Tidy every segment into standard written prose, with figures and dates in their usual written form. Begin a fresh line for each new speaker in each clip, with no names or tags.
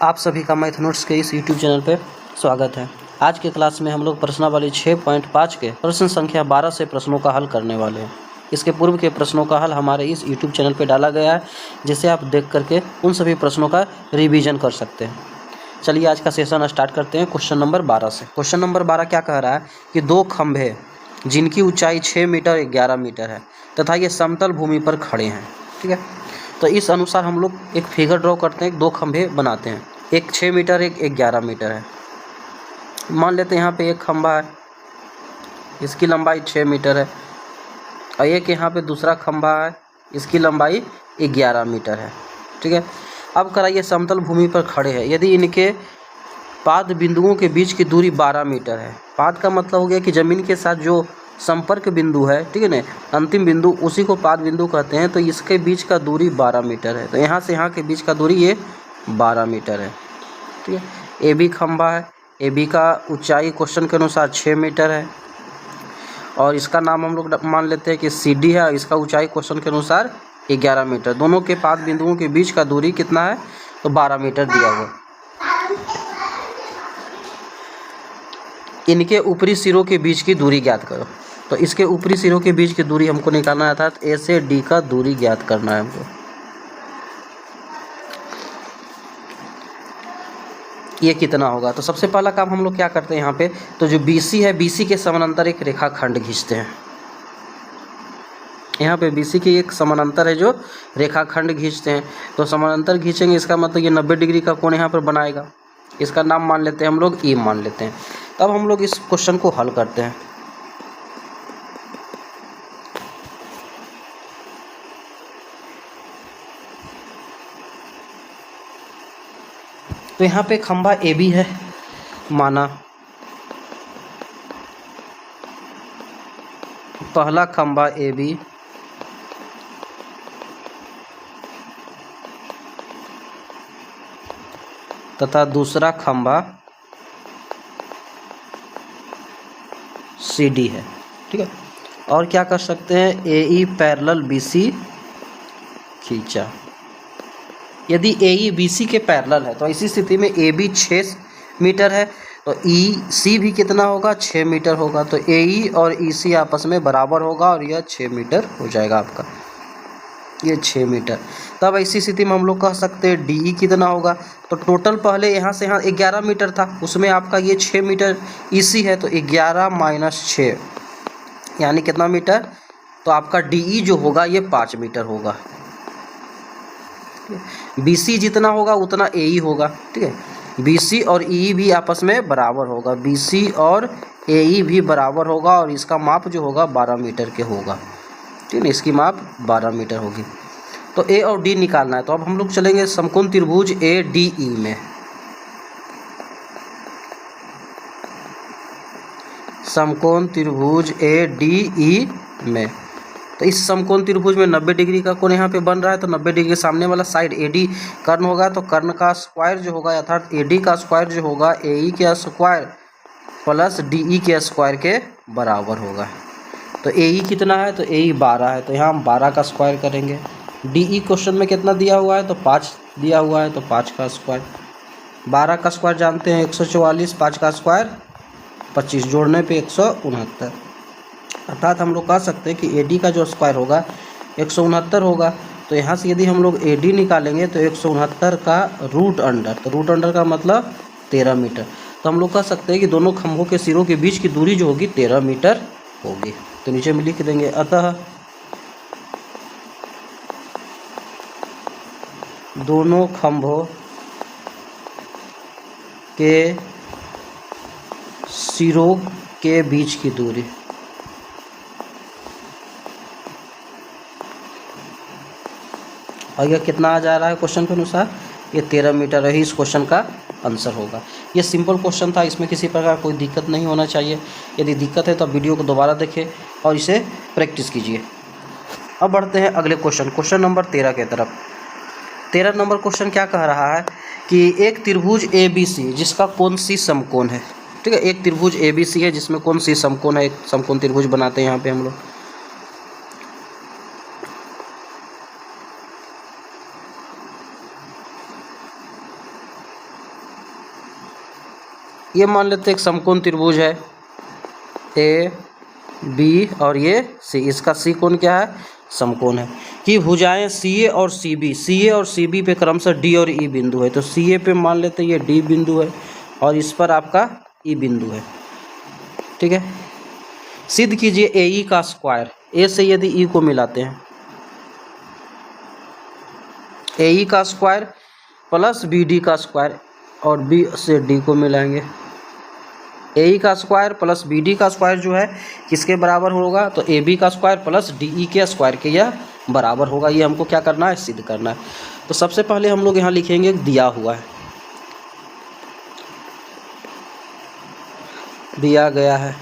आप सभी का मैथ नोट्स के इस यूट्यूब चैनल पे स्वागत है। आज के क्लास में हम लोग प्रश्नावली 6.5 के प्रश्न संख्या 12 से प्रश्नों का हल करने वाले हैं। इसके पूर्व के प्रश्नों का हल हमारे इस यूट्यूब चैनल पे डाला गया है, जिसे आप देख करके उन सभी प्रश्नों का रिवीजन कर सकते हैं। चलिए आज का सेशन स्टार्ट करते हैं क्वेश्चन नंबर 12 से। क्वेश्चन नंबर 12 क्या कह रहा है कि दो खंभे जिनकी ऊंचाई 6 मीटर 11 मीटर है तथा ये समतल भूमि पर खड़े हैं। ठीक है, तो इस अनुसार हम लोग एक फिगर ड्रॉ करते हैं, दो खंभे बनाते हैं, एक 6 मीटर एक 11 मीटर है। मान लेते हैं यहाँ पे एक खंभा है, इसकी लंबाई 6 मीटर है और एक यहाँ पे दूसरा खंभा है, इसकी लंबाई 11 मीटर है। ठीक है, अब कराइए समतल भूमि पर खड़े हैं। यदि इनके पाद बिंदुओं के बीच की दूरी 12 मीटर है। पाद का मतलब हो गया कि ज़मीन के साथ जो संपर्क बिंदु है, ठीक है ना, अंतिम बिंदु, उसी को पाद बिंदु कहते हैं। तो इसके बीच का दूरी 12 मीटर है। तो यहाँ से यहाँ के बीच का दूरी ये 12 मीटर है। ठीक है, ए बी खंभा है, ए बी का ऊंचाई क्वेश्चन के अनुसार 6 मीटर है और इसका नाम हम लोग मान लेते हैं कि सी डी है। इसका ऊंचाई क्वेश्चन के अनुसार 11 मीटर। दोनों के पाद बिंदुओं के बीच का दूरी कितना है? तो 12 मीटर दिया हुआ। इनके ऊपरी सिरों के बीच की दूरी ज्ञात करो। तो इसके ऊपरी सिरों के बीच की दूरी हमको निकालना है, अर्थात ए से डी का दूरी ज्ञात करना है हमको। ये कितना होगा? तो सबसे पहला काम हम लोग क्या करते हैं यहाँ पे, तो जो BC है, BC के समानांतर एक रेखाखंड खींचते हैं। यहाँ पे BC की एक समानांतर है जो रेखाखंड खींचते हैं। तो समानांतर खींचेंगे, इसका मतलब ये 90 डिग्री का कोण यहाँ पर बनाएगा। इसका नाम मान लेते हैं हम लोग E मान लेते हैं। तब हम लोग इस क्वेश्चन को हल करते हैं। तो यहाँ पे खंभा AB है माना, पहला खंभा AB तथा दूसरा खंभा CD है। ठीक है, और क्या कर सकते हैं, AE पैरेलल BC खींचा। यदि AE BC के पैरेलल है तो इसी स्थिति में AB 6 मीटर है तो EC भी कितना होगा? 6 मीटर होगा। तो AE और EC आपस में बराबर होगा और यह 6 मीटर हो जाएगा आपका, ये 6 मीटर। तब ऐसी स्थिति में हम लोग कह सकते हैं DE कितना होगा? तो टोटल पहले यहाँ से यहाँ 11 मीटर था, उसमें आपका ये 6 मीटर EC है, तो 11 माइनस 6 यानी कितना मीटर? तो आपका DE जो होगा ये 5 मीटर होगा। BC जितना होगा उतना AE होगा। ठीक है, BC और EE भी आपस में बराबर होगा, BC और AE भी बराबर होगा और इसका माप जो होगा 12 मीटर के होगा। ठीक है, इसकी माप 12 मीटर होगी। तो A और D निकालना है। तो अब हम लोग चलेंगे समकोण त्रिभुज ADE में। समकोण त्रिभुज ADE में, तो इस समकोण त्रिभुज में 90 डिग्री का कोण यहाँ पे बन रहा है। तो 90 डिग्री सामने वाला साइड AD कर्ण होगा, तो कर्ण का स्क्वायर जो होगा, अर्थात AD का स्क्वायर जो होगा AE के स्क्वायर प्लस DE के स्क्वायर के बराबर होगा। तो AE कितना है? तो AE 12 है, तो यहाँ हम 12 का स्क्वायर करेंगे। DE क्वेश्चन में कितना दिया हुआ है? तो 5 दिया हुआ है, तो 5 का स्क्वायर। 12 का स्क्वायर जानते हैं 144, 5 का स्क्वायर 25, जोड़ने पे 169। अर्थात हम लोग कह सकते हैं कि AD का जो स्क्वायर होगा 169 होगा। तो यहाँ से यदि हम लोग AD निकालेंगे तो 169 का रूट अंडर, तो रूट अंडर का मतलब 13 मीटर। तो हम लोग कह सकते हैं कि दोनों खंभों के सिरों के बीच की दूरी जो होगी 13 मीटर होगी। तो नीचे में लिख देंगे, अतः दोनों खंभों के सिरों के बीच की दूरी और यह कितना आ जा रहा है क्वेश्चन के अनुसार? ये 13 मीटर ही इस क्वेश्चन का आंसर होगा। ये सिंपल क्वेश्चन था, इसमें किसी प्रकार कोई दिक्कत नहीं होना चाहिए। यदि दिक्कत है तो वीडियो को दोबारा देखें और इसे प्रैक्टिस कीजिए। अब बढ़ते हैं अगले क्वेश्चन, क्वेश्चन नंबर 13 के तरफ। 13 नंबर क्वेश्चन क्या कह रहा है कि एक त्रिभुज ABC जिसका कोण C समकोण है। ठीक है, एक त्रिभुज ABC है जिसमें कोण C समकोण है। एक समकोण त्रिभुज बनाते हैं यहाँ पे हम लोग। ये मान लेते हैं एक समकोण त्रिभुज है ए बी और ये सी, इसका सी कोण क्या है, समकोण है। कि भुजाएं सी ए और सी बी पे क्रमशः डी और ई बिंदु है। तो सी ए पे मान लेते हैं ये डी बिंदु है और इस पर आपका ई बिंदु है। ठीक है, सिद्ध कीजिए ए ई का स्क्वायर, ए से यदि ई को मिलाते हैं, ए ई का स्क्वायर प्लस बी डी का स्क्वायर और बी से डी को मिलाएंगे। ए ई का स्क्वायर प्लस बी डी का स्क्वायर जो है किसके बराबर होगा, तो ए बी का स्क्वायर प्लस डी ई के स्क्वायर के यह बराबर होगा। ये हमको क्या करना है, सिद्ध करना है। तो सबसे पहले हम लोग यहाँ लिखेंगे दिया हुआ है, दिया गया है,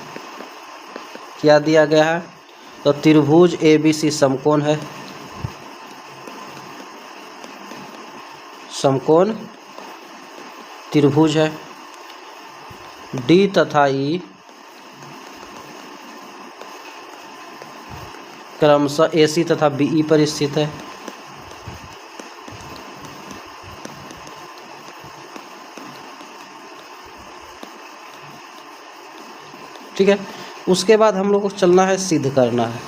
क्या दिया गया है, तो त्रिभुज ए बी सी समकोण है, समकोण त्रिभुज है। डी तथा ई क्रमशः ए सी तथा बी ई पर स्थित है। ठीक है, उसके बाद हम लोग को चलना है, सिद्ध करना है।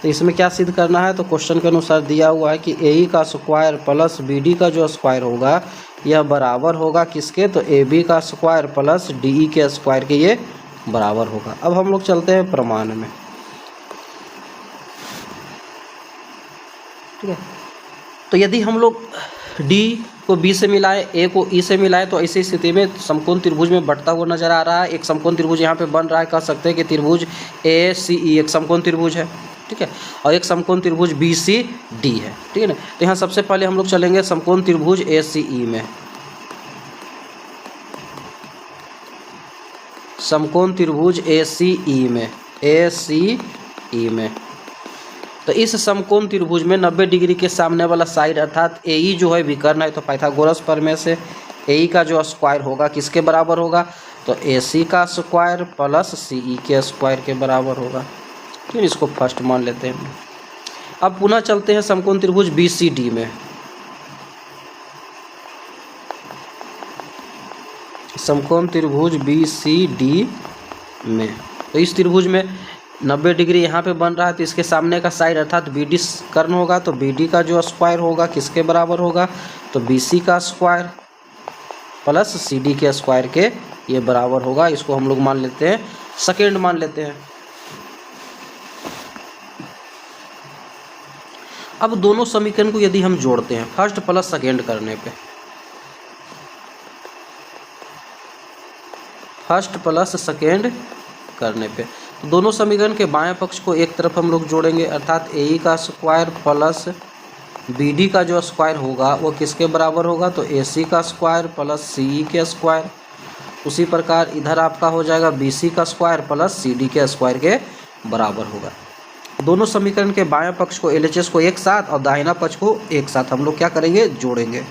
तो इसमें क्या सिद्ध करना है, तो क्वेश्चन के अनुसार दिया हुआ है कि ए ई का स्क्वायर प्लस बी डी का जो स्क्वायर होगा यह बराबर होगा किसके, तो ए बी का स्क्वायर प्लस डी ई के स्क्वायर के ये बराबर होगा। अब हम लोग चलते हैं प्रमाण में। ठीक है, तो यदि हम लोग डी को बी से मिलाए, ए को ई से मिलाए, तो ऐसी स्थिति में समकोण त्रिभुज में बढ़ता हुआ नजर आ रहा है। एक समकोण त्रिभुज यहाँ पे बन रहा है, कह सकते हैं कि त्रिभुज ए सी ई एक समकोण त्रिभुज है। ठीक है, और एक समकोण त्रिभुज बी सी डी है। ठीक है ना, तो यहाँ सबसे पहले हम लोग चलेंगे समकोण त्रिभुज ए सी ई में, समकोण त्रिभुज ए सी ई में, ए सी ई में। तो इस समकोण त्रिभुज में 90 डिग्री के सामने वाला साइड अर्थात ए ई जो है विकर्ण है। तो पाइथागोरस प्रमेय से ए ई का जो स्क्वायर होगा किसके बराबर होगा, तो ए सी का स्क्वायर प्लस सी ई के स्क्वायर के बराबर होगा। ठीक है, इसको फर्स्ट मान लेते हैं। अब पुनः चलते हैं समकोण त्रिभुज बी सी डी में, समकोण त्रिभुज बी सी डी में। तो इस त्रिभुज में 90 डिग्री यहाँ पे बन रहा है, तो इसके सामने का साइड अर्थात बी डी कर्ण होगा। तो बी डी का जो स्क्वायर होगा किसके बराबर होगा, तो बी सी का स्क्वायर प्लस सी डी के स्क्वायर के ये बराबर होगा। इसको हम लोग मान लेते हैं, सेकेंड मान लेते हैं। अब दोनों समीकरण को यदि हम जोड़ते हैं फर्स्ट प्लस सेकेंड करने पे, फर्स्ट प्लस सेकेंड करने पे, तो दोनों समीकरण के बाएं पक्ष को एक तरफ हम लोग जोड़ेंगे अर्थात ए ई का स्क्वायर प्लस बी डी का जो स्क्वायर होगा वो किसके बराबर होगा, तो ए सी का स्क्वायर प्लस सी ई के स्क्वायर। उसी प्रकार इधर आपका हो जाएगा बी सी का स्क्वायर प्लस सी डी के स्क्वायर के बराबर होगा। दोनों समीकरण के बाएं पक्ष को एल एच एस को एक साथ और दाहिना पक्ष को एक साथ हम लोग क्या करेंगे, जोड़ेंगे।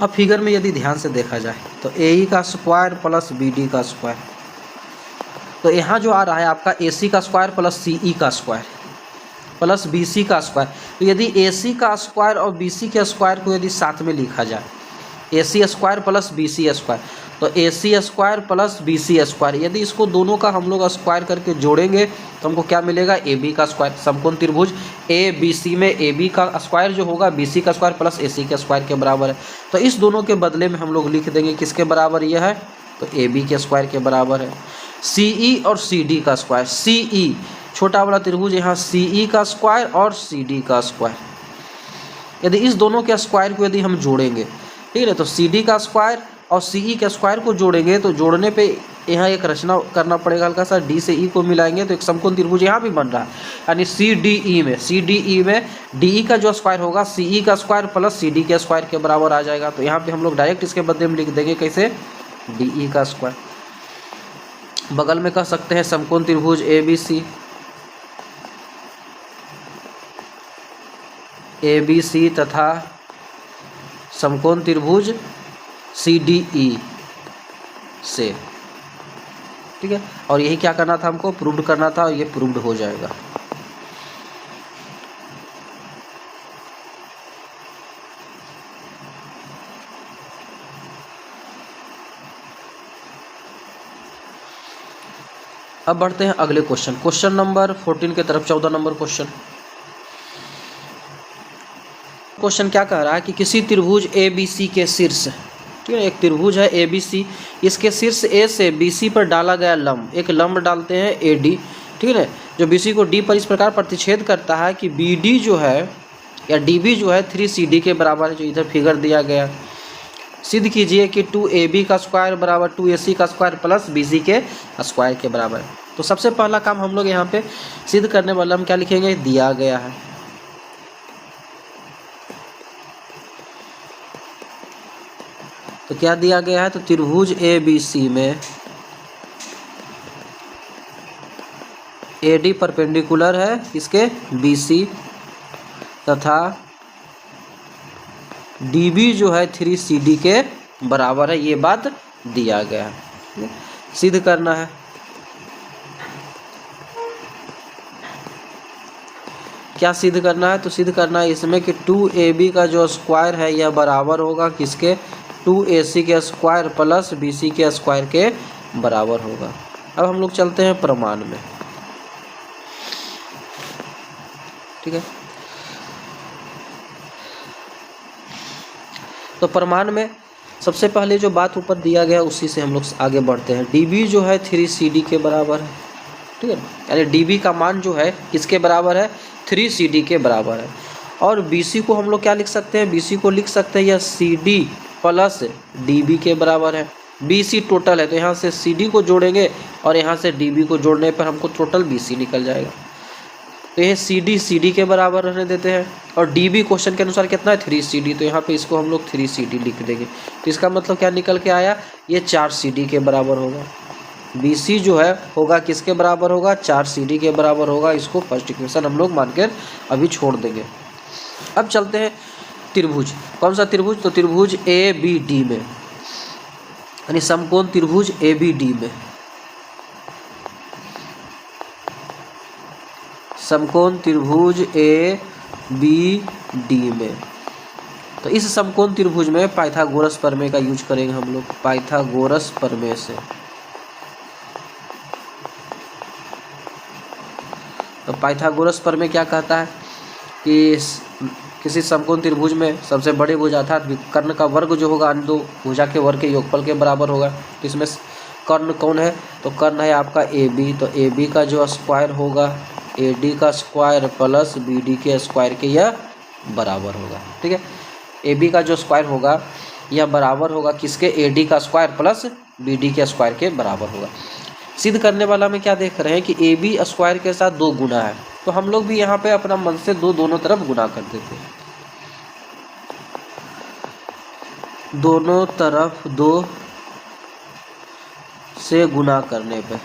अब फिगर में यदि ध्यान से देखा जाए तो ए ई का स्क्वायर प्लस बी डी का स्क्वायर, तो यहाँ जो आ रहा है आपका ए सी का स्क्वायर प्लस सी ई का स्क्वायर प्लस बी सी का स्क्वायर। तो यदि ए सी का स्क्वायर और बी सी के स्क्वायर को यदि साथ में लिखा जाए, A C square plus B C square, तो A C square plus B C square, यदि इसको दोनों का हम लोग स्क्वायर करके जोड़ेंगे तो हमको क्या मिलेगा, ए बी का स्क्वायर। समकोण त्रिभुज ए बी सी में ए बी का स्क्वायर जो होगा बी सी का स्क्वायर प्लस ए सी के स्क्वायर के बराबर है। तो इस दोनों के बदले में हम लोग लिख देंगे किसके बराबर यह है, तो ए बी के स्क्वायर के बराबर है। सी ई और सी डी का स्क्वायर, सी ई छोटा वाला त्रिभुज यहाँ सी ई का स्क्वायर और सी डी का स्क्वायर, यदि इस दोनों के स्क्वायर को यदि हम जोड़ेंगे, ठीक है, तो सी डी का स्क्वायर और सी ई के स्क्वायर को जोड़ेंगे तो जोड़ने पे यहाँ एक रचना करना पड़ेगा हल्का सा, डी से ई को मिलाएंगे तो एक समकोण त्रिभुज यहाँ भी बन रहा है। यानी सी डी ई में डी ई का जो स्क्वायर होगा सी ई का स्क्वायर प्लस सी डी के स्क्वायर के बराबर आ जाएगा। तो यहाँ पे हम लोग डायरेक्ट इसके बदले में लिख देंगे कैसे, डी ई का स्क्वायर। बगल में कह सकते हैं समकोण त्रिभुज ए बी सी तथा समकोण त्रिभुज सी डी ई से, ठीक है। और यही क्या करना था, हमको प्रूव्ड करना था और ये प्रूव्ड हो जाएगा। अब बढ़ते हैं अगले क्वेश्चन, क्वेश्चन नंबर 14 की तरफ। 14 नंबर क्वेश्चन क्या कह रहा है कि किसी त्रिभुज ABC के शीर्ष, ठीक है, एक त्रिभुज है ABC, इसके शीर्ष A से BC पर डाला गया लंब, एक लंब डालते हैं AD, ठीक है, जो BC को D पर इस प्रकार प्रतिच्छेद करता है कि BD जो है या DB जो है 3CD के बराबर है, जो इधर फिगर दिया गया। सिद्ध कीजिए कि 2AB का स्क्वायर बराबर 2AC का स्क्वायर प्लस BC के स्क्वायर के बराबर है। तो सबसे पहला काम हम लोग यहाँ पे सिद्ध करने वाला हम क्या लिखेंगे, दिया गया है। तो क्या दिया गया है, तो त्रिभुज ABC में AD परपेंडिकुलर है इसके BC तथा DB जो है 3CD के बराबर है, ये बात दिया गया है। सिद्ध करना है। क्या सिद्ध करना है, तो सिद्ध करना है इसमें कि 2AB का जो स्क्वायर है यह बराबर होगा किसके, 2AC के स्क्वायर प्लस BC के स्क्वायर के बराबर होगा। अब हम लोग चलते हैं प्रमाण में, ठीक है। तो प्रमाण में सबसे पहले जो बात ऊपर दिया गया उसी से हम लोग आगे बढ़ते हैं। DB जो है 3CD के बराबर है, ठीक है, यानी DB का मान जो है किसके बराबर है, 3CD के बराबर है। और BC को हम लोग क्या लिख सकते हैं, BC को लिख सकते हैं यह CD प्लस DB के बराबर है। BC टोटल है, तो यहाँ से CD को जोड़ेंगे और यहाँ से DB को जोड़ने पर हमको टोटल BC निकल जाएगा। तो यह CD के बराबर रहने देते हैं, और DB क्वेश्चन के अनुसार कितना है, 3CD, तो यहाँ पे इसको हम लोग 3CD लिख देंगे। तो इसका मतलब क्या निकल के आया, ये 4CD के बराबर होगा। BC जो है होगा किसके बराबर होगा, 4CD के बराबर होगा। इसको फर्स्ट इक्वेशन हम लोग मानकर अभी छोड़ देंगे। अब चलते हैं त्रिभुज, कौन सा त्रिभुज, तो त्रिभुज ABD में, यानी समकोण त्रिभुज ABD में, समकोण त्रिभुज ABD में। तो इस समकोण त्रिभुज में पाइथागोरस प्रमेय का यूज करेंगे हम लोग, पाइथागोरस प्रमेय से। तो पाइथागोरस प्रमेय क्या कहता है कि किसी समकोण त्रिभुज में सबसे बड़े भुजा अर्थात कर्ण का वर्ग जो होगा अन्य दो भुजा के वर्ग के योगफल के बराबर होगा। तो इसमें कर्ण कौन है, तो कर्ण है आपका AB, तो AB का जो स्क्वायर होगा AD का स्क्वायर प्लस BD के स्क्वायर के यह बराबर होगा, ठीक है। AB का जो स्क्वायर होगा यह बराबर होगा किसके, AD का स्क्वायर प्लस BD के स्क्वायर के बराबर होगा। सिद्ध करने वाला में क्या देख रहे हैं कि AB स्क्वायर के साथ 2 गुना है, तो हम लोग भी यहाँ पे अपना मन से दोनों तरफ गुना कर देते हैं। दोनों तरफ 2 से गुना करने पे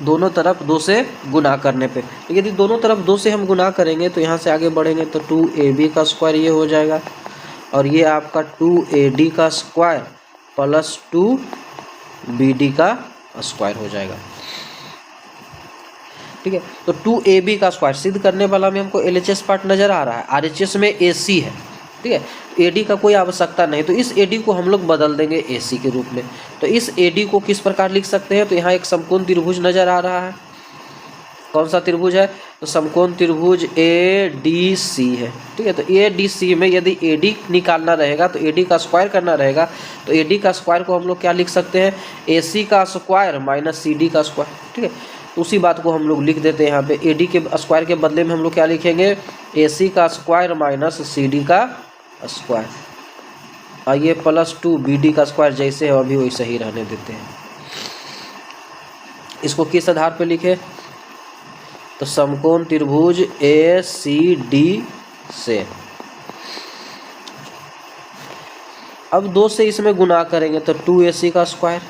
दोनों तरफ 2 से गुना करने पे, यदि दोनों तरफ 2 से हम गुना करेंगे तो यहाँ से आगे बढ़ेंगे तो 2AB का स्क्वायर ये हो जाएगा, और ये आपका 2AD का स्क्वायर प्लस 2BD का स्क्वायर हो जाएगा, ठीक है। तो 2AB का स्क्वायर सिद्ध करने वाला में हमको LHS पार्ट नज़र आ रहा है, RHS में AC है, ठीक है। AD का कोई आवश्यकता नहीं, तो इस AD को हम लोग बदल देंगे AC के रूप में। तो इस AD को किस प्रकार लिख सकते हैं, तो यहाँ एक समकोण त्रिभुज नज़र आ रहा है, कौन सा त्रिभुज है, तो समकोण त्रिभुज ADC है, ठीक है। तो ADC में यदि AD निकालना रहेगा तो AD का स्क्वायर करना रहेगा, तो AD का स्क्वायर को हम लोग क्या लिख सकते हैं, AC का स्क्वायर माइनस CD का स्क्वायर, ठीक है। तो उसी बात को हम लोग लिख देते हैं यहाँ पे, AD के स्क्वायर के बदले में हम लोग क्या लिखेंगे, AC का स्क्वायर माइनस CD का स्क्वायर, और ये प्लस 2BD का स्क्वायर जैसे है अभी वैसे ही रहने देते हैं। इसको किस आधार पे लिखे, तो समकोण त्रिभुज ACD से। अब 2 से इसमें गुना करेंगे तो 2AC का स्क्वायर,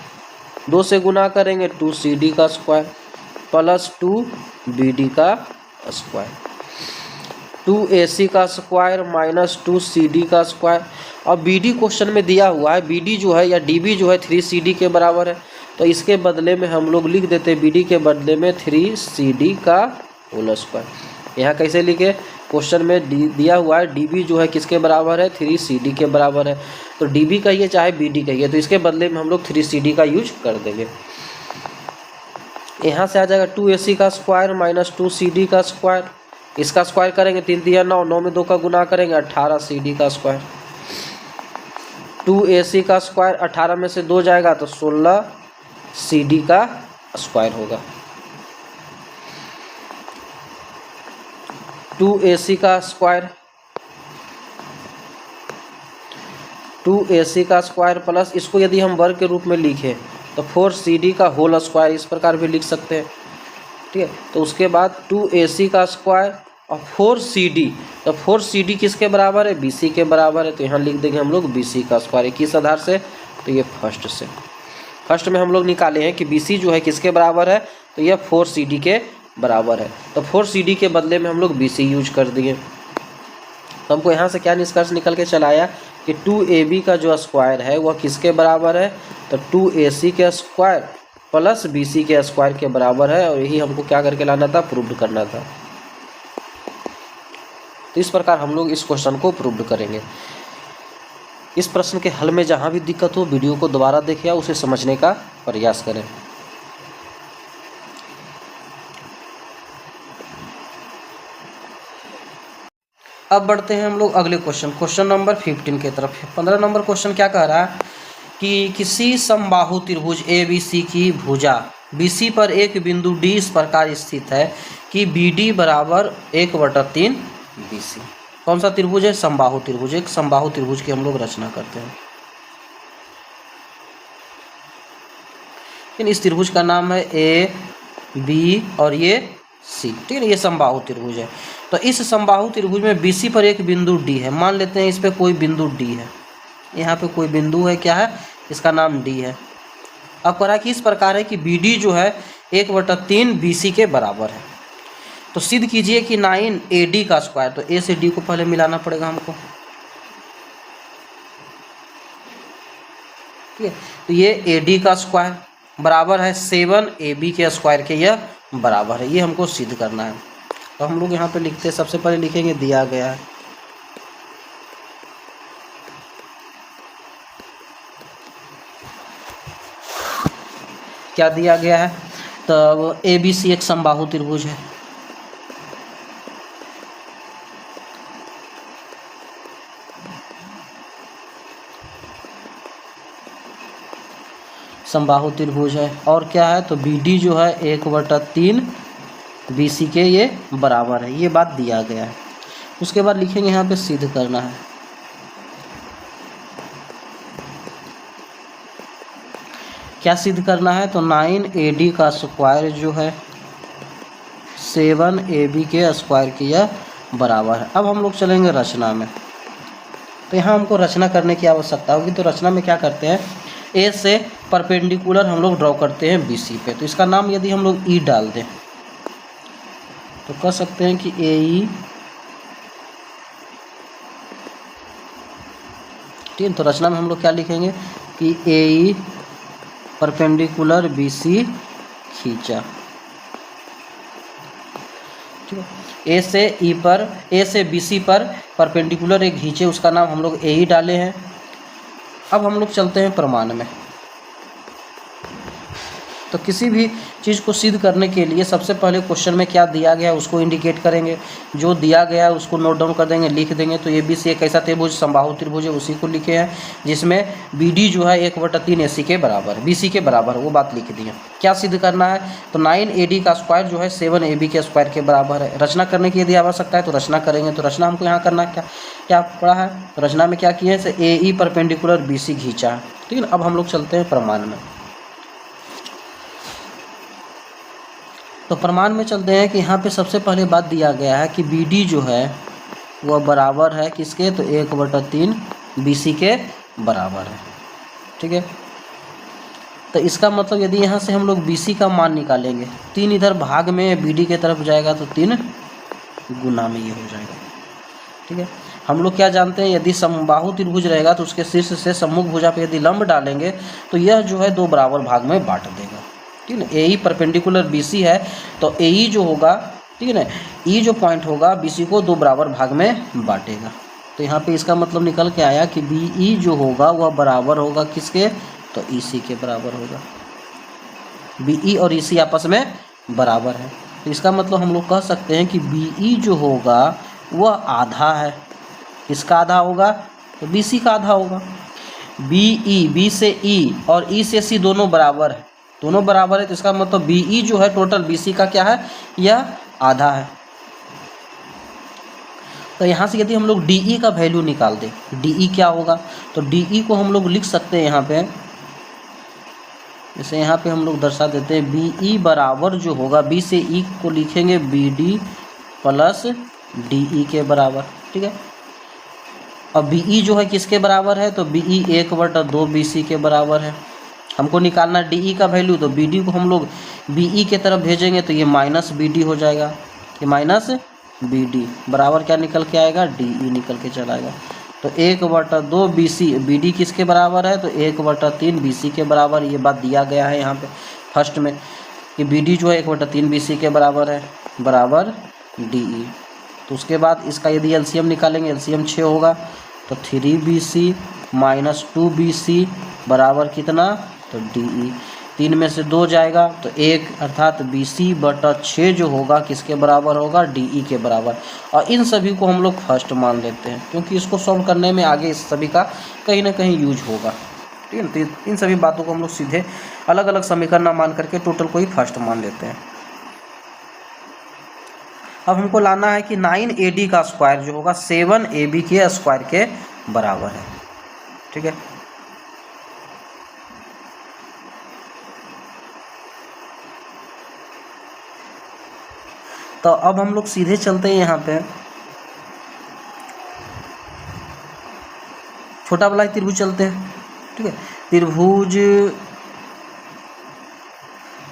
2 से गुना करेंगे 2CD का स्क्वायर प्लस 2BD का स्क्वायर, 2AC का स्क्वायर माइनस 2CD का स्क्वायर। और BD क्वेश्चन में दिया हुआ है, BD जो है या DB जो है 3CD के बराबर है, तो इसके बदले में हम लोग लिख देते हैं BD के बदले में 3CD का होल स्क्वायर। यहाँ कैसे लिखे, क्वेश्चन में दिया हुआ है DB जो है किसके बराबर है, 3CD के बराबर है। तो DB कहिए चाहे BD कहिए, तो इसके बदले में हम लोग 3CD का यूज कर देंगे। यहाँ से आ जाएगा 2AC का स्क्वायर माइनस 2CD का स्क्वायर, इसका स्क्वायर करेंगे 3 दिया 9, 9 में 2 का गुना करेंगे 18CD का स्क्वायर। 2AC का स्क्वायर 18 में से 2 जाएगा तो 16CD का स्क्वायर होगा। 2AC का स्क्वायर, 2AC का स्क्वायर प्लस इसको यदि हम वर्ग के रूप में लिखें तो 4CD का होल स्क्वायर, इस प्रकार भी लिख सकते हैं। ठीक है, तो उसके बाद 2AC का स्क्वायर और 4CD, तो 4CD किसके बराबर है, BC के बराबर है। तो यहाँ लिख देंगे हम लोग BC का स्क्वायर। किस आधार से, तो ये फर्स्ट से। फर्स्ट में हम लोग निकाले हैं कि BC जो है किसके बराबर है, तो यह 4CD के बराबर है। तो 4CD के बदले में हम लोग BC यूज कर दिए। तो हमको यहाँ से क्या निष्कर्ष निकल के चलाया कि 2AB का जो स्क्वायर है वह किसके बराबर है, तो 2AC के स्क्वायर प्लस BC के स्क्वायर के बराबर है। और यही हमको क्या करके लाना था, प्रूव्ड करना था। तो इस प्रकार हम लोग इस क्वेश्चन को प्रूव्ड करेंगे। इस प्रश्न के हल में जहाँ भी दिक्कत हो वीडियो को दोबारा देखें या उसे समझने का प्रयास करें। अब बढ़ते हैं हम लोग अगले क्वेश्चन नंबर 15 की तरफ। 15 नंबर क्वेश्चन क्या कह रहा है कि किसी समबाहु त्रिभुज ABC की भुजा BC पर एक बिंदु D इस प्रकार स्थित है कि BD बराबर 1/3 BC। कौन सा त्रिभुज है, समबाहु त्रिभुज। एक समबाहु त्रिभुज की हम लोग रचना करते हैं। इस त्रिभुज का नाम है AB और ये C। ठीक है, ये समबाहु त्रिभुज है। तो इस समबाहु त्रिभुज में BC पर एक बिंदु D है। मान लेते हैं इस पे कोई बिंदु D है, यहाँ पे कोई बिंदु है, क्या है, इसका नाम D है। अब कह रहा है कि इस प्रकार है कि BD जो है 1/3 BC के बराबर है। तो सिद्ध कीजिए कि 9AD का स्क्वायर, तो A से D को पहले मिलाना पड़ेगा हमको। ठीक है, तो ये AD का स्क्वायर बराबर है 7AB के स्क्वायर के, यह बराबर है। ये हमको सिद्ध करना है। तो हम लोग यहाँ पे लिखते हैं, सबसे पहले लिखेंगे दिया गया है। क्या दिया गया है, तो ABC एक समबाहु त्रिभुज है। समबाहु त्रिभुज है और क्या है, तो BD जो है 1/3 BC के ये बराबर है। ये बात दिया गया है। उसके बाद लिखेंगे यहाँ पे सिद्ध करना है। क्या सिद्ध करना है, तो 9AD का स्क्वायर जो है 7AB के स्क्वायर के यह बराबर है। अब हम लोग चलेंगे रचना में। तो यहाँ हमको रचना करने की आवश्यकता होगी। तो रचना में क्या करते हैं, A से परपेंडिकुलर हम लोग ड्रॉ करते हैं BC पे। तो इसका नाम यदि हम लोग E डाल दें तो कह सकते हैं कि AE। ठीक है, तो रचना में हम लोग क्या लिखेंगे कि AE परपेंडिकुलर BC खींचा। ठीक है, A से BC पर परपेंडिकुलर एक खींचे, उसका नाम हम लोग AE डाले हैं। अब हम लोग चलते हैं प्रमाण में। तो किसी भी चीज़ को सिद्ध करने के लिए सबसे पहले क्वेश्चन में क्या दिया गया है उसको इंडिकेट करेंगे। जो दिया गया है उसको नोट डाउन कर देंगे, लिख देंगे। तो ABC एक ऐसा त्रिभुज समबाहु त्रिभुज है, उसी को लिखे हैं, जिसमें BD जो है 1/3 AC के बराबर, BC के बराबर, वो बात लिख दी है। क्या सिद्ध करना है, तो 9AD का स्क्वायर जो है 7AB के स्क्वायर के बराबर है। रचना करने की यदि आवश्यकता है तो रचना करेंगे। तो रचना हमको यहाँ करना क्या पड़ा है, तो रचना में क्या किया है, AE परपेंडिकुलर BC खींचा है। ठीक है, अब हम लोग चलते हैं प्रमाण में। तो प्रमाण में चलते हैं कि यहाँ पे सबसे पहले बात दिया गया है कि BD जो है वह बराबर है किसके, तो 1/3 BC के बराबर है। ठीक है, तो इसका मतलब यदि यहाँ से हम लोग BC का मान निकालेंगे, 3 इधर भाग में BD के तरफ जाएगा तो 3 गुना में ये हो जाएगा। ठीक है, हम लोग क्या जानते हैं, यदि समबाहु त्रिभुज रहेगा तो उसके शीर्ष से सम्मुख भुजा पे यदि लंब डालेंगे तो यह जो है 2 बराबर भाग में बांट देगा। ठीक है, AE परपेंडिकुलर BC है तो AE जो होगा ठीक है ना। ई जो पॉइंट होगा BC को दो बराबर भाग में बांटेगा। तो यहाँ पे इसका मतलब निकल के आया कि BE जो होगा वह बराबर होगा किसके, तो EC के बराबर होगा। BE और EC आपस में बराबर है, तो इसका मतलब हम लोग कह सकते हैं कि BE जो होगा वह आधा है। किसका आधा होगा, तो BC का आधा होगा। BE, B से E और E से C दोनों बराबर है, दोनों बराबर है, तो इसका मतलब BE जो है टोटल BC का क्या है, यह आधा है। तो यहाँ से यदि हम लोग DE का वैल्यू निकाल दें, DE क्या होगा, तो DE को हम लोग लिख सकते हैं यहाँ पे, जैसे यहाँ पे हम लोग दर्शा देते हैं BE बराबर जो होगा, B से E को लिखेंगे BD प्लस DE के बराबर, ठीक है। अब BE जो है किसके बराबर है, तो BE 1/2 BC के बराबर है। हमको निकालना DE का वैल्यू, तो BD को हम लोग BE के तरफ भेजेंगे तो ये माइनस BD हो जाएगा, ये माइनस BD बराबर क्या निकल के आएगा, DE निकल के चला आएगा। तो 1/2 BC, BD किसके बराबर है, तो 1/3 BC के बराबर। ये बात दिया गया है यहाँ पे फर्स्ट में कि BD जो है 1/3 BC के बराबर है, बराबर DE। तो उसके बाद इसका यदि LCM निकालेंगे, LCM 6 होगा, तो 3BC माइनस 2BC बराबर कितना, तो DE। 3 में से 2 जाएगा तो 1, अर्थात BC/6 जो होगा किसके बराबर होगा, DE के बराबर। और इन सभी को हम लोग फर्स्ट मान लेते हैं, क्योंकि इसको सॉल्व करने में आगे इस सभी का कहीं ना कहीं यूज होगा, ठीक है ना। तो इन सभी बातों को हम लोग सीधे अलग अलग समीकरण ना मान करके टोटल को ही फर्स्ट मान लेते हैं। अब हमको लाना है कि 9AD का स्क्वायर जो होगा 7AB के स्क्वायर के बराबर है, ठीक है। तो अब हम लोग सीधे चलते हैं यहाँ पे, छोटा वाला त्रिभुज चलते हैं, ठीक है। त्रिभुज,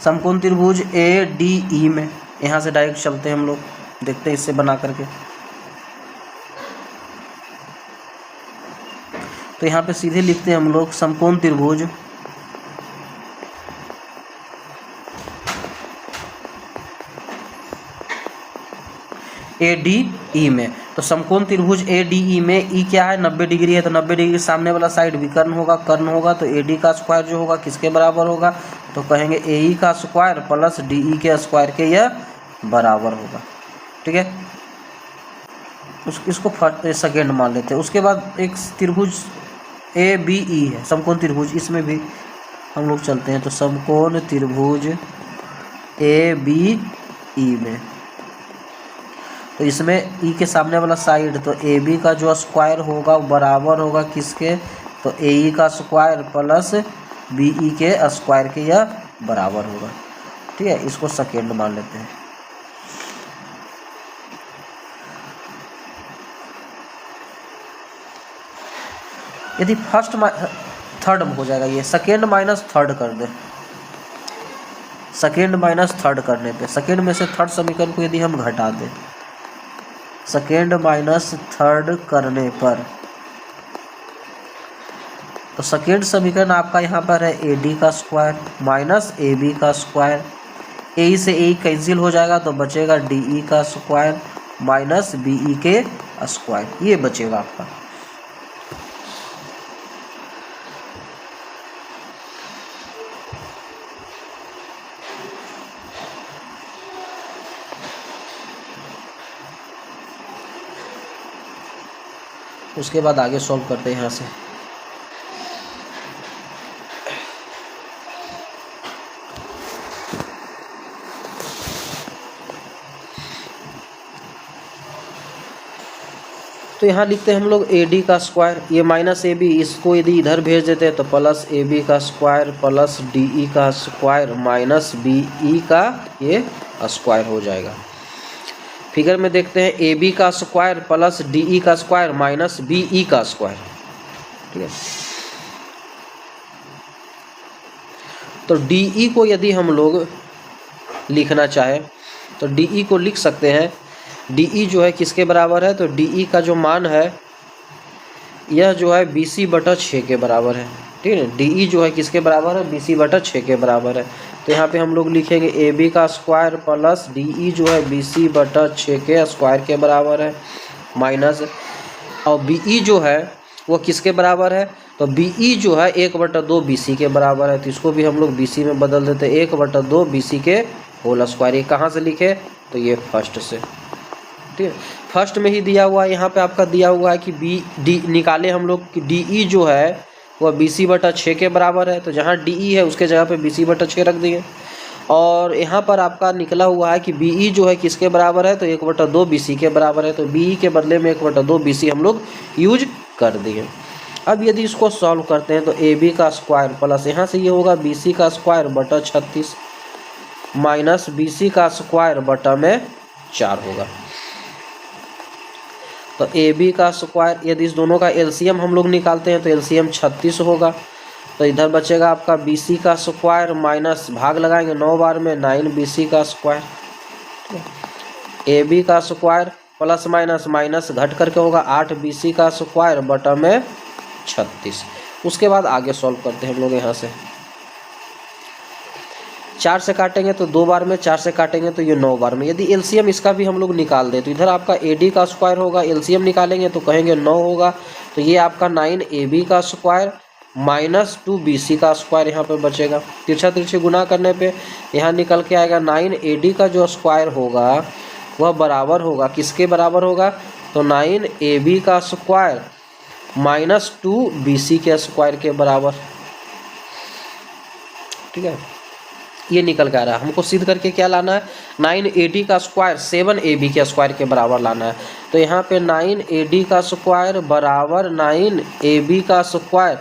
समकोण त्रिभुज ADE में यहाँ से डायरेक्ट चलते हैं हम लोग, देखते हैं इससे बना करके। तो यहाँ पे सीधे लिखते हैं हम लोग समकोण त्रिभुज ADE में। तो समकोण त्रिभुज ADE में E क्या है, 90 डिग्री है, तो 90 डिग्री सामने वाला साइड विकर्ण होगा, कर्ण होगा, तो AD का स्क्वायर जो होगा किसके बराबर होगा, तो कहेंगे AE का स्क्वायर प्लस DE के स्क्वायर के यह बराबर होगा, ठीक है। इसको सेकेंड मान लेते हैं। उसके बाद एक त्रिभुज ABE है, समकोण त्रिभुज, इसमें भी हम लोग चलते हैं। तो समकोण त्रिभुज ABE में, तो इसमें E के सामने वाला साइड, तो AB का जो स्क्वायर होगा वो बराबर होगा किसके, तो AE का स्क्वायर प्लस BE के स्क्वायर के यह बराबर होगा, ठीक है। इसको सेकेंड मान लेते हैं। यदि फर्स्ट थर्ड हो जाएगा, ये सेकेंड माइनस थर्ड कर दे, सेकेंड माइनस थर्ड करने पे सेकेंड में से थर्ड समीकरण को यदि हम घटा दें, सेकेंड माइनस थर्ड करने पर, तो सेकेंड समीकरण आपका यहाँ पर है AD का स्क्वायर माइनस AB का स्क्वायर, AE से AE कैंसिल हो जाएगा तो बचेगा DE का स्क्वायर माइनस BE के स्क्वायर, ये बचेगा आपका। उसके बाद आगे सॉल्व करते हैं यहाँ से। तो यहाँ लिखते हैं हम लोग AD का स्क्वायर, ये माइनस AB, इसको यदि इधर भेज देते हैं तो प्लस AB का स्क्वायर प्लस DE का स्क्वायर माइनस BE का ये स्क्वायर हो जाएगा। फिगर में देखते हैं AB का स्क्वायर प्लस DE का स्क्वायर माइनस BE का स्क्वायर, ठीक है। तो DE को यदि हम लोग लिखना चाहे तो DE को लिख सकते हैं, DE जो है किसके बराबर है, तो DE का जो मान है यह जो है BC/6 के बराबर है, ठीक है। DE जो है किसके बराबर है, BC/6 के बराबर है। तो यहाँ पे हम लोग लिखेंगे ए बी का स्क्वायर प्लस डी ई जो है बी सी बटा 6 के स्क्वायर के बराबर है, माइनस, और बी ई जो है वो किसके बराबर है, तो बी ई जो है 1/2 बी सी के बराबर है। तो इसको भी हम लोग बी सी में बदल देते हैं, 1/2 बी सी के होल स्क्वायर। ये कहाँ से लिखे, तो ये फर्स्ट से, ठीक है, फर्स्ट में ही दिया हुआ है। यहाँ पे आपका दिया हुआ है कि बी डी निकाले हम लोग कि डी ई जो है वह बी सी बटा 6 के बराबर है। तो जहाँ डी ई है उसके जगह पे बी सी बटा 6 रख दिए। और यहाँ पर आपका निकला हुआ है कि बी ई जो है किसके बराबर है, तो 1/2 बी सी के बराबर है। तो बी ई के बदले में 1/2 बी सी हम लोग यूज कर दिए। अब यदि इसको सॉल्व करते हैं तो ए बी का स्क्वायर प्लस यहाँ से ये होगा बी सी का स्क्वायर बटा 36 माइनस बी सी का स्क्वायर बटा में 4 होगा। तो ए बी का स्क्वायर, यदि इस दोनों का एलसीएम हम लोग निकालते हैं तो एलसीएम 36 होगा। तो इधर बचेगा आपका बी सी का स्क्वायर माइनस भाग लगाएंगे 9 बार में 9 बी सी का स्क्वायर, ए बी का स्क्वायर प्लस माइनस माइनस घट करके होगा 8 बी सी का स्क्वायर बटा में 36। उसके बाद आगे सॉल्व करते हैं हम लोग। यहाँ से 4 से काटेंगे तो 2 बार में, 4 से काटेंगे तो ये 9 बार में। यदि एलसीएम इसका भी हम लोग निकाल दें तो इधर आपका ए डी का स्क्वायर होगा, एलसीएम निकालेंगे तो कहेंगे 9 होगा। तो ये आपका 9 ए बी का स्क्वायर माइनस 2 बी सी का स्क्वायर यहाँ पे बचेगा। तिरछा तिरछे गुना करने पे यहाँ निकल के आएगा 9 ए डी का जो स्क्वायर होगा वह बराबर होगा, किसके बराबर होगा, तो 9 ए बी का स्क्वायर माइनस 2 बी सी के स्क्वायर के बराबर, ठीक है। ये निकल के आ रहा है। हमको सिद्ध करके क्या लाना है, 9 ए डी का स्क्वायर 7 ए बी के स्क्वायर के बराबर लाना है। तो यहाँ पे 9 ए डी का स्क्वायर बराबर 9 ए बी का स्क्वायर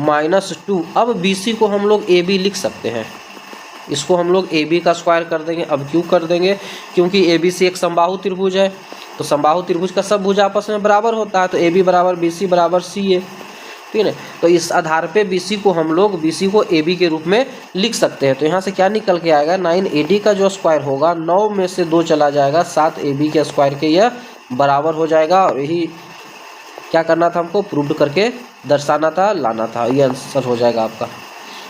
माइनस 2। अब बी सी को हम लोग ए बी लिख सकते हैं, इसको हम लोग ए बी का स्क्वायर कर देंगे। अब क्यों कर देंगे, क्योंकि ए बी सी एक समबाहु त्रिभुज है। तो समबाहु त्रिभुज का सब भुज आपस में बराबर होता है। तो ए बी बराबर बी सी बराबर सी है, ठीक है। तो इस आधार पे बी सी को हम लोग बी सी को ए बी के रूप में लिख सकते हैं। तो यहाँ से क्या निकल के आएगा, 9 ए डी का जो स्क्वायर होगा 9 में से 2 चला जाएगा, 7 ए बी के स्क्वायर के यह बराबर हो जाएगा। और यही क्या करना था, हमको प्रूव करके दर्शाना था, लाना था, ये आंसर हो जाएगा आपका।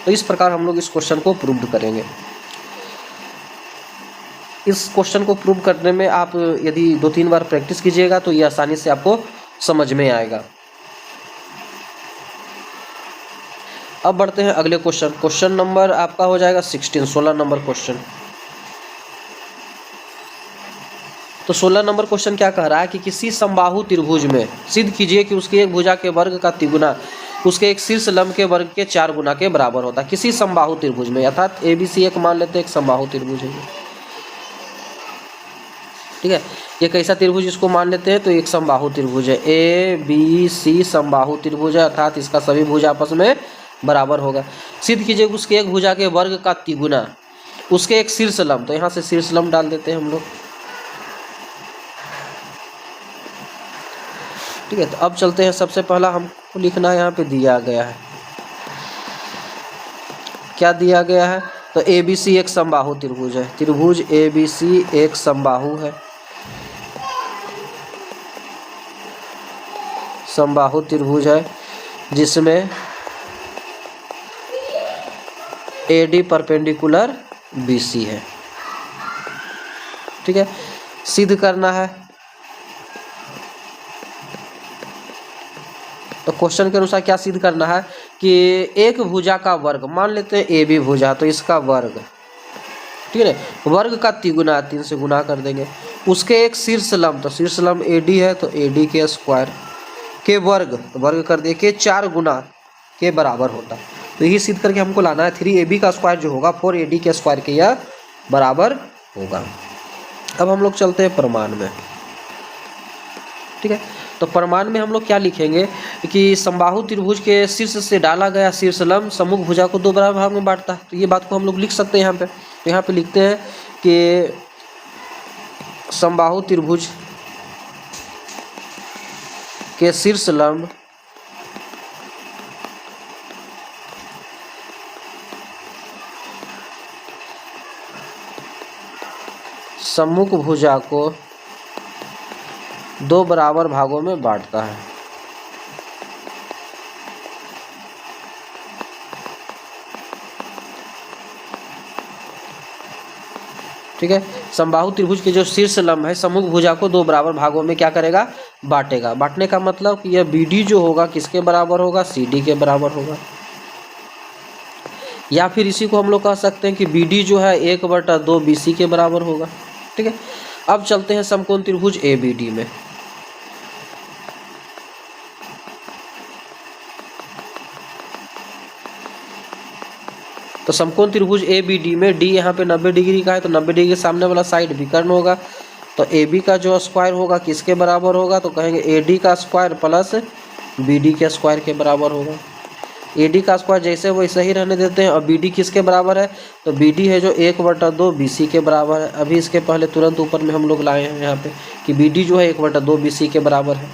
तो इस प्रकार हम लोग इस क्वेश्चन को प्रूव करेंगे। इस क्वेश्चन को प्रूव करने में आप यदि 2-3 बार प्रैक्टिस कीजिएगा तो ये आसानी से आपको समझ में आएगा। अब बढ़ते हैं अगले क्वेश्चन। क्वेश्चन नंबर आपका हो जाएगा 16 नंबर क्वेश्चन। तो 16 नंबर क्वेश्चन क्या कह रहा है कि किसी समबाहु त्रिभुज में सिद्ध कीजिए कि उसकी एक भुजा के वर्ग का तिगुना उसके एक शीर्ष लंब के वर्ग के 4 गुना के बराबर होता है। किसी समबाहु त्रिभुज में, अर्थात ए बी सी एक मान लेते हैं एक समबाहु त्रिभुज है, ठीक है। ये कैसा त्रिभुज इसको मान लेते हैं, तो एक समबाहु त्रिभुज है, ए बी सी समबाहु त्रिभुज है, अर्थात इसका सभी भुज आपस में बराबर होगा। सिद्ध कीजिए उसके एक भुजा के वर्ग का तिगुना उसके एक शीर्ष लंब, तो यहाँ से शीर्ष लंब डाल देते हैं हम लोग, ठीक है। तो अब चलते हैं, सबसे पहला हमको लिखना है, यहाँ पे दिया गया है, क्या दिया गया है, तो ए बी सी एक समबाहु त्रिभुज है। त्रिभुज ए बी सी एक समबाहु है, समबाहु त्रिभुज है जिसमें A D perpendicular B C है, ठीक है। सिद्ध करना है, तो क्वेश्चन के अनुसार क्या सिद्ध करना है कि एक भुजा का वर्ग, मान लेते हैं ए बी भुजा, तो इसका वर्ग, ठीक है, वर्ग का तिगुना 3 से गुना कर देंगे, उसके एक शीर्ष लंब, तो शीर्ष लंब ए डी है, तो ए डी के स्क्वायर के वर्ग, तो वर्ग कर दिए के 4 गुना के बराबर होता है। तो यही सिद्ध करके हमको लाना है 3 ए बी का स्क्वायर जो होगा 4 ए डी के स्क्वायर के यह बराबर होगा। अब हम लोग चलते हैं प्रमाण में, ठीक है। तो प्रमाण में हम लोग क्या लिखेंगे कि समबाहु त्रिभुज के शीर्ष से डाला गया शीर्ष लंब सम्मुख भुजा को 2 बराबर भाग में बांटता है। तो ये बात को हम लोग लिख सकते हैं यहाँ पे। तो यहाँ पे लिखते हैं कि समबाहु त्रिभुज के शीर्ष लंब सम्मुख भुजा को 2 बराबर भागों में बांटता है। ठीक है। समबाहु त्रिभुज के जो शीर्ष लंब है सम्मुख भुजा को दो बराबर भागों में क्या करेगा, बांटेगा। बांटने का मतलब कि यह BD जो होगा किसके बराबर होगा, CD के बराबर होगा। या फिर इसी को हम लोग कह सकते हैं कि BD जो है 1/2 BC के बराबर होगा। ठीक है। अब चलते हैं समकोण त्रिभुज ABD में। तो समकोण त्रिभुज ABD में D यहाँ पे 90 डिग्री का है, तो 90 डिग्री के सामने वाला साइड विकर्ण होगा। तो AB का जो स्क्वायर होगा किसके बराबर होगा, तो कहेंगे AD का स्क्वायर प्लस BD के स्क्वायर के बराबर होगा। AD का स्क्वायर जैसे वैसे ही रहने देते हैं। और BD किसके बराबर है, तो BD है जो 1/2 BC के बराबर है। अभी इसके पहले तुरंत ऊपर में हम लोग लाए हैं यहाँ पे कि BD जो है 1/2 BC के बराबर है।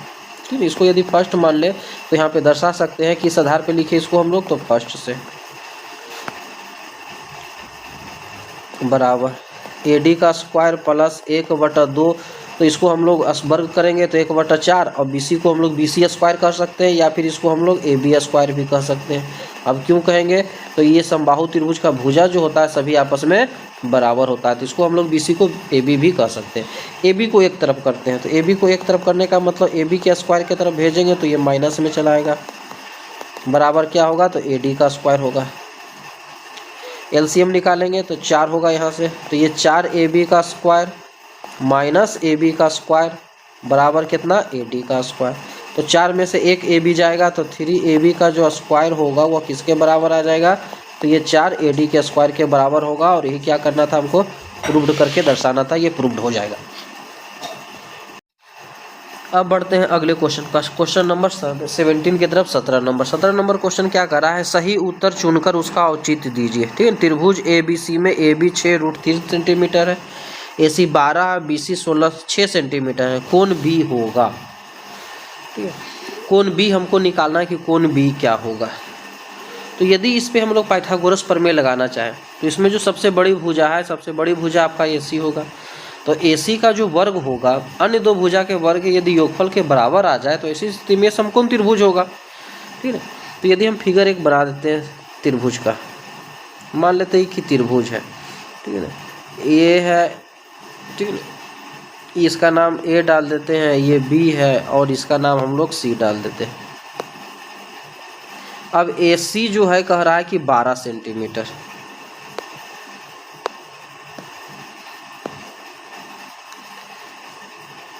ठीक है। इसको यदि फर्स्ट मान ले तो यहाँ पे दर्शा सकते हैं कि इस आधार पे लिखे इसको हम लोग, तो फर्स्ट से बराबर AD का स्क्वायर प्लस 1/2, तो इसको हम लोग वर्ग करेंगे तो 1/4, और BC को हम लोग BC स्क्वायर कह सकते हैं, या फिर इसको हम लोग AB स्क्वायर भी कह सकते हैं। अब क्यों कहेंगे, तो ये समबाहु त्रिभुज का भुजा जो होता है सभी आपस में बराबर होता है, तो इसको हम लोग BC को AB भी कह सकते हैं। AB को एक तरफ करते हैं, तो AB को एक तरफ करने का मतलब AB के स्क्वायर की तरफ भेजेंगे तो ये माइनस में चला आएगा। बराबर क्या होगा, तो AD का स्क्वायर होगा। LCM निकालेंगे तो 4 होगा यहाँ से, तो ये 4AB का स्क्वायर माइनस AB का स्क्वायर बराबर कितना, AD का स्क्वायर। तो 4 में से एक AB जाएगा, तो 3AB का जो स्क्वायर होगा वो किसके बराबर आ जाएगा, तो ये 4 AD के स्क्वायर के बराबर होगा। और यही क्या करना था हमको, प्रूव्ड करके दर्शाना था, ये प्रूव्ड हो जाएगा। अब बढ़ते हैं अगले क्वेश्चन का, क्वेश्चन नंबर 17 की तरफ। 17 नंबर क्वेश्चन क्या कर रहा है, सही उत्तर चुनकर उसका औचित्य दीजिए। ठीक है। त्रिभुज ABC में AB 6√3 सेंटीमीटर है, AC 12, BC 6 सेंटीमीटर है। कोण B होगा। ठीक है। कोण B हमको निकालना है कि कोण B क्या होगा। तो यदि इस पे हम लोग पाइथागोरस प्रमेय लगाना चाहें तो इसमें जो सबसे बड़ी भुजा है, सबसे बड़ी भुजा आपका AC होगा। तो AC का जो वर्ग होगा अन्य दो भुजा के वर्ग यदि योगफल के बराबर आ जाए तो ऐसी स्थिति में समकोण त्रिभुज होगा। ठीक है। तो यदि हम फिगर एक बना देते हैं त्रिभुज का, मान लेते हैं कि त्रिभुज है। ठीक है ना, ये है। ठीक है। इसका नाम A डाल देते हैं, ये B है, और इसका नाम हम लोग C डाल देते हैं। अब AC जो है कह रहा है कि 12 सेंटीमीटर।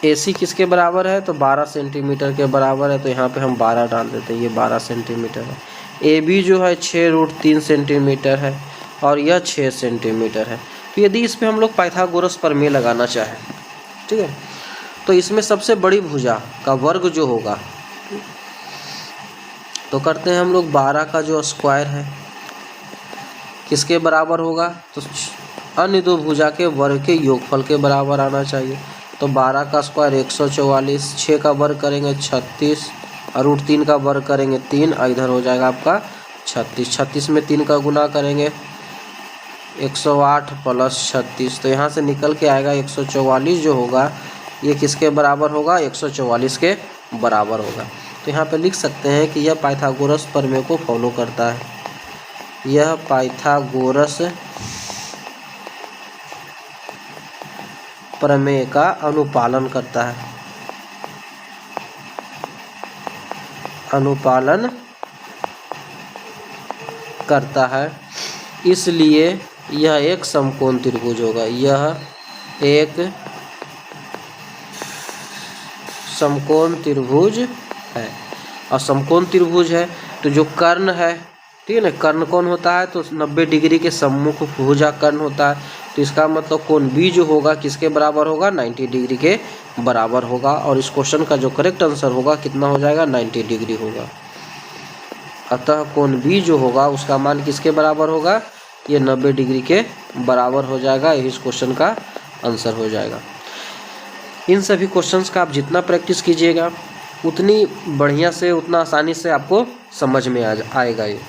AC किसके बराबर है, तो 12 सेंटीमीटर के बराबर है, तो यहाँ पे हम 12 डाल देते हैं, ये 12 सेंटीमीटर है। AB जो है 6√3 सेंटीमीटर है, और यह 6 सेंटीमीटर है। तो यदि इस पे हम लोग पाइथागोरस प्रमेय लगाना चाहें, ठीक है, तो इसमें सबसे बड़ी भुजा का वर्ग जो होगा, तो करते हैं हम लोग 12 का जो स्क्वायर है किसके बराबर होगा, तो अन्य दो भुजा के वर्ग के योगफल के बराबर आना चाहिए। तो 12 का स्क्वायर 144, 6 का वर्ग करेंगे 36, और √3 का वर्ग करेंगे 3, इधर हो जाएगा आपका 36। 36 में 3 का गुना करेंगे 108 प्लस 36, तो यहाँ से निकल के आएगा 144 जो होगा ये किसके बराबर होगा, 144 के बराबर होगा। तो यहाँ पे लिख सकते हैं कि यह पाइथागोरस प्रमेय को फॉलो करता है, यह पाइथागोरस प्रमेय का अनुपालन करता है, अनुपालन करता है, इसलिए यह एक समकोण त्रिभुज होगा। यह एक समकोण त्रिभुज है, और समकोण त्रिभुज है तो जो कर्ण है, ठीक है ना, कर्ण कौन होता है, तो 90 डिग्री के सम्मुख भुजा कर्ण होता है। तो इसका मतलब कोण B जो होगा किसके बराबर होगा, 90 डिग्री के बराबर होगा। और इस क्वेश्चन का जो करेक्ट आंसर होगा कितना हो जाएगा, 90 डिग्री होगा। अतः कोण B जो होगा उसका मान किसके बराबर होगा, ये 90 डिग्री के बराबर हो जाएगा। यही इस क्वेश्चन का आंसर हो जाएगा। इन सभी क्वेश्चंस का आप जितना प्रैक्टिस कीजिएगा उतनी बढ़िया से, उतना आसानी से आपको समझ में आएगा ये।